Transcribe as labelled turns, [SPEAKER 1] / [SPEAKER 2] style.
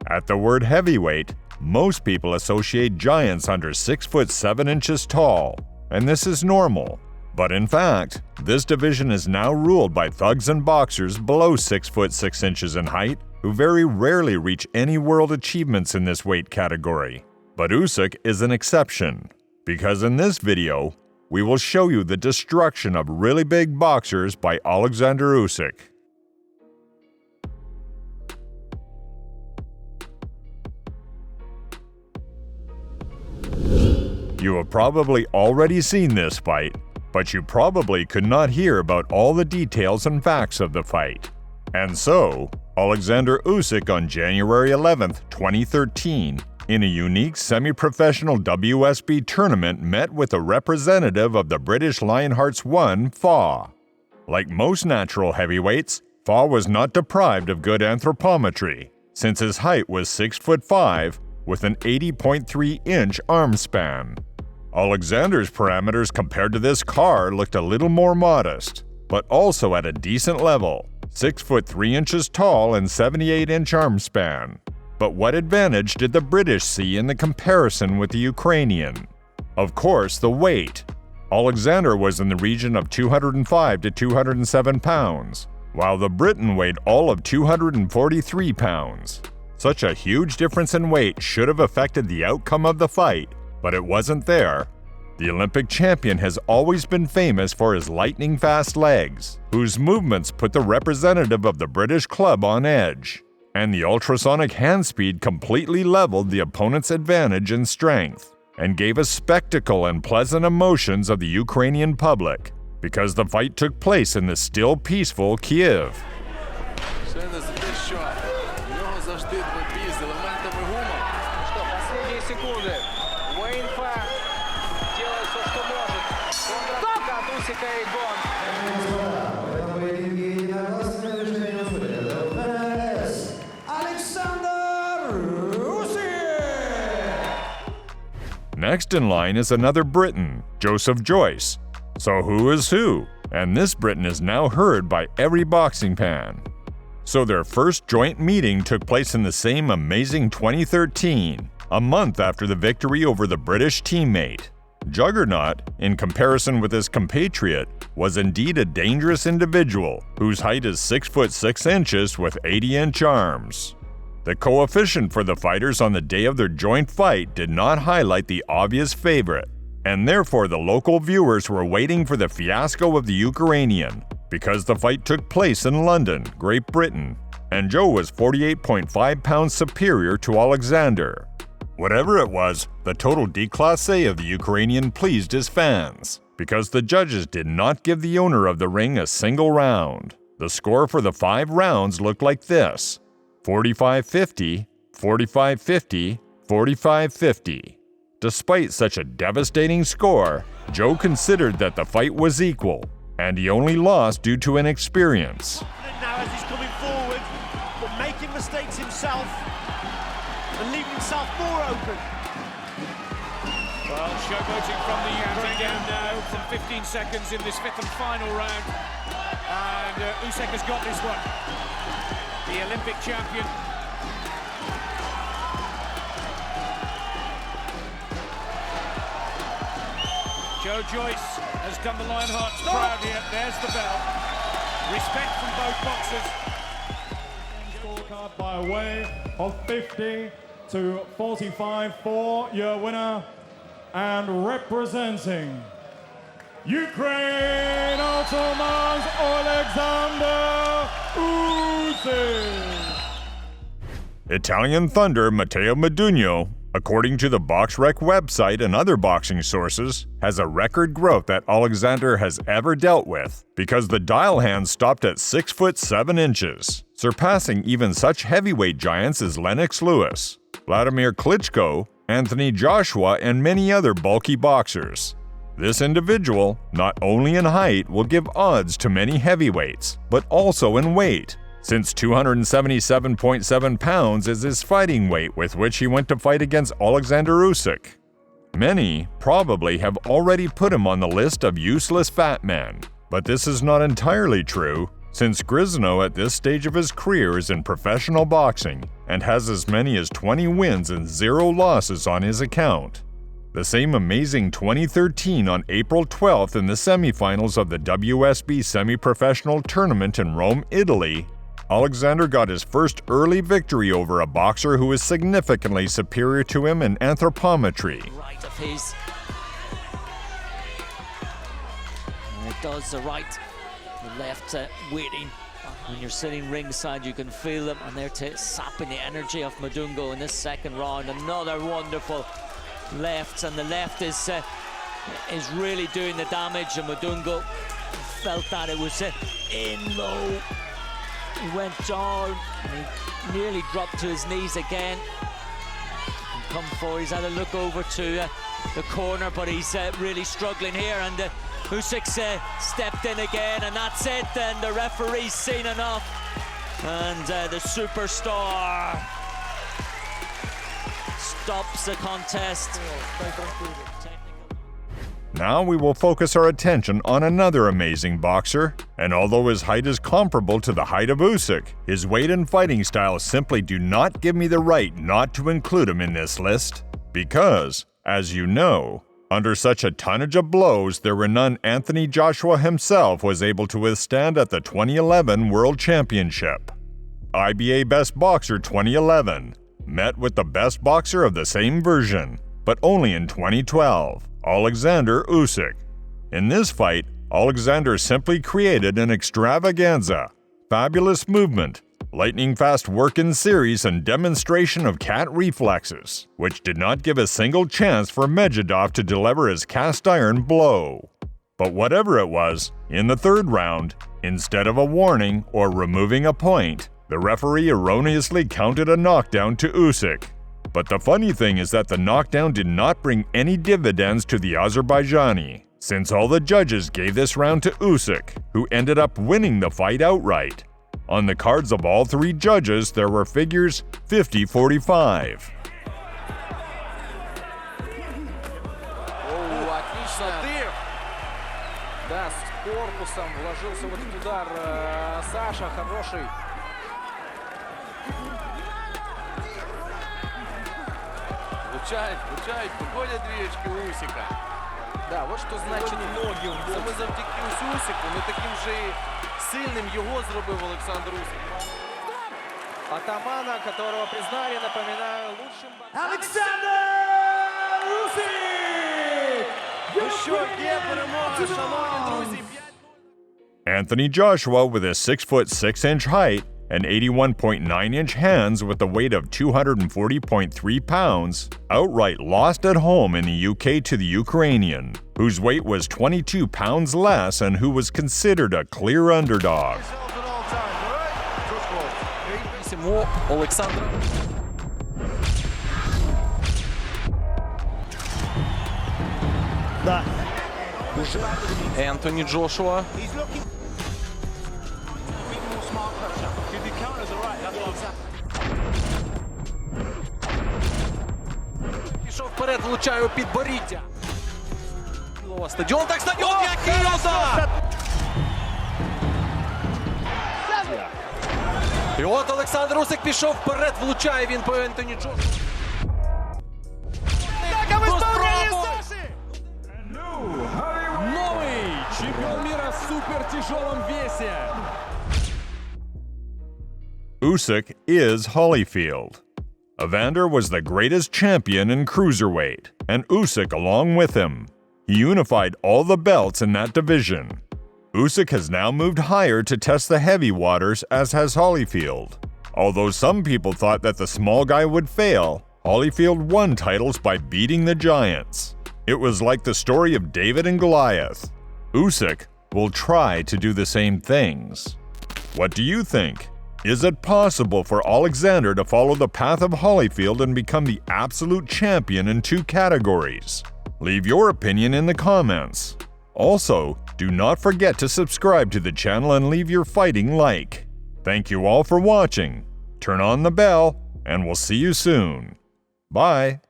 [SPEAKER 1] At the word heavyweight, most people associate giants under 6 foot 7 inches tall, and this is normal. But in fact, this division is now ruled by thugs and boxers below 6 foot 6 inches in height, who very rarely reach any world achievements in this weight category. But Usyk is an exception, because in this video, we will show you the destruction of really big boxers by Alexander Usyk. You have probably already seen this fight, but you probably could not hear about all the details and facts of the fight. And so, Alexander Usyk on January 11, 2013, in a unique semi-professional WSB tournament met with a representative of the British Lionhearts 1 FAW. Like most natural heavyweights, FAW was not deprived of good anthropometry, since his height was 6'5" with an 80.3-inch arm span. Alexander's parameters compared to this car looked a little more modest, but also at a decent level, 6 foot 3 inches tall and 78-inch arm span. But what advantage did the British see in the comparison with the Ukrainian? Of course, the weight. Alexander was in the region of 205 to 207 pounds, while the Briton weighed all of 243 pounds. Such a huge difference in weight should have affected the outcome of the fight, but it wasn't there. The Olympic champion has always been famous for his lightning-fast legs, whose movements put the representative of the British club on edge. And the ultrasonic hand speed completely leveled the opponent's advantage in strength, and gave a spectacle and pleasant emotions of the Ukrainian public, because the fight took place in the still peaceful Kiev. Next in line is another Briton, Joseph Joyce. So who is who? And this Briton is now heard by every boxing fan. So their first joint meeting took place in the same amazing 2013, a month after the victory over the British teammate. Juggernaut, in comparison with his compatriot, was indeed a dangerous individual whose height is 6 foot 6 inches with 80-inch arms. The coefficient for the fighters on the day of their joint fight did not highlight the obvious favorite, and therefore the local viewers were waiting for the fiasco of the Ukrainian, because the fight took place in London, Great Britain, and Joe was 48.5 pounds superior to Alexander. Whatever it was, the total déclassé of the Ukrainian pleased his fans, because the judges did not give the owner of the ring a single round. The score for the 5 rounds looked like this: 45-50, 45-50, 45-50. Despite such a devastating score, Joe considered that the fight was equal, and he only lost due to inexperience.
[SPEAKER 2] Now as he's coming forward, but making mistakes himself and leaving himself more open.
[SPEAKER 3] Well, showboating from the counting down now, some 15 seconds in this 5th and final round, and Usyk has got this one. The Olympic champion. Joe Joyce has done the Lionhearts proud here. There's the bell. Respect from both boxers.
[SPEAKER 4] Scorecard by way of 50 to 45 for your winner, and representing Ukraine, Ottoman's Alexander Usyk.
[SPEAKER 1] Italian Thunder Matteo Modugno, according to the BoxRec website and other boxing sources, has a record growth that Alexander has ever dealt with, because the dial hand stopped at 6 foot 7 inches, surpassing even such heavyweight giants as Lennox Lewis, Vladimir Klitschko, Anthony Joshua, and many other bulky boxers. This individual, not only in height, will give odds to many heavyweights, but also in weight, since 277.7 pounds is his fighting weight with which he went to fight against Alexander Usyk. Many probably have already put him on the list of useless fat men, but this is not entirely true, since Grisno at this stage of his career is in professional boxing and has as many as 20 wins and 0 losses on his account. The same amazing 2013 on April 12th in the semifinals of the WSB semi-professional tournament in Rome, Italy, Alexander got his first early victory over a boxer who is significantly superior to him in anthropometry.
[SPEAKER 5] Right of his. And it does the right, the left waiting. When you're sitting ringside, you can feel them, and they're sapping the energy of Modugno in this second round. Another wonderful left, and the left is really doing the damage, and Modugno felt that it was in low. He went down, and he nearly dropped to his knees again. And come forward, he's had a look over to the corner, but he's really struggling here, and Usyk stepped in again, and that's it, and the referee's seen enough, and the superstar stops the contest.
[SPEAKER 1] Now we will focus our attention on another amazing boxer, and although his height is comparable to the height of Usyk, his weight and fighting style simply do not give me the right not to include him in this list, because, as you know, under such a tonnage of blows there were none Anthony Joshua himself was able to withstand at the 2011 World Championship. IBA Best Boxer 2011 met with the best boxer of the same version, but only in 2012, Alexander Usyk. In this fight, Alexander simply created an extravaganza, fabulous movement, lightning-fast work in series and demonstration of cat reflexes, which did not give a single chance for Medvedev to deliver his cast-iron blow. But whatever it was, in the third round, instead of a warning or removing a point, the referee erroneously counted a knockdown to Usyk. But the funny thing is that the knockdown did not bring any dividends to the Azerbaijani, since all the judges gave this round to Usyk, who ended up winning the fight outright. On the cards of all 3 judges, there were figures 50-45.
[SPEAKER 6] Отлично. Да, с корпусом вложился в этот удар Саша, хороший. Влучають, виходять двієчки Усика. Да, вот что значит ноги. Саме завдяки Усику, не таким же сильним його зробив Олександр Усик. Атамана, которого признали, напоминаю, лучшим боксером.
[SPEAKER 2] Alexander Usyk!
[SPEAKER 6] Ну що, є перемога, шановні друзі.
[SPEAKER 1] Anthony Joshua, with a 6'6" height and 81.9" hands with a weight of 240.3 pounds, outright lost at home in the UK to the Ukrainian, whose weight was 22 pounds less and who was considered a clear underdog.
[SPEAKER 6] Олександр.
[SPEAKER 2] Да.
[SPEAKER 6] Ентоні Джошуа. Пішов вперед, влучає у підборіддя. Стадіон, так стадіон, який удар! І от Олександр Усик пішов вперед, влучає він по Ентоні Джошуа.
[SPEAKER 4] Новый чемпион мира в супертяжелом весе.
[SPEAKER 1] Usyk is Holyfield. Evander was the greatest champion in cruiserweight, and Usyk along with him. He unified all the belts in that division. Usyk has now moved higher to test the heavy waters, as has Holyfield. Although some people thought that the small guy would fail, Holyfield won titles by beating the giants. It was like the story of David and Goliath. Usyk will try to do the same things. What do you think? Is it possible for Alexander to follow the path of Holyfield and become the absolute champion in 2 categories? Leave your opinion in the comments. Also, do not forget to subscribe to the channel and leave your fighting like. Thank you all for watching. Turn on the bell, and we'll see you soon. Bye.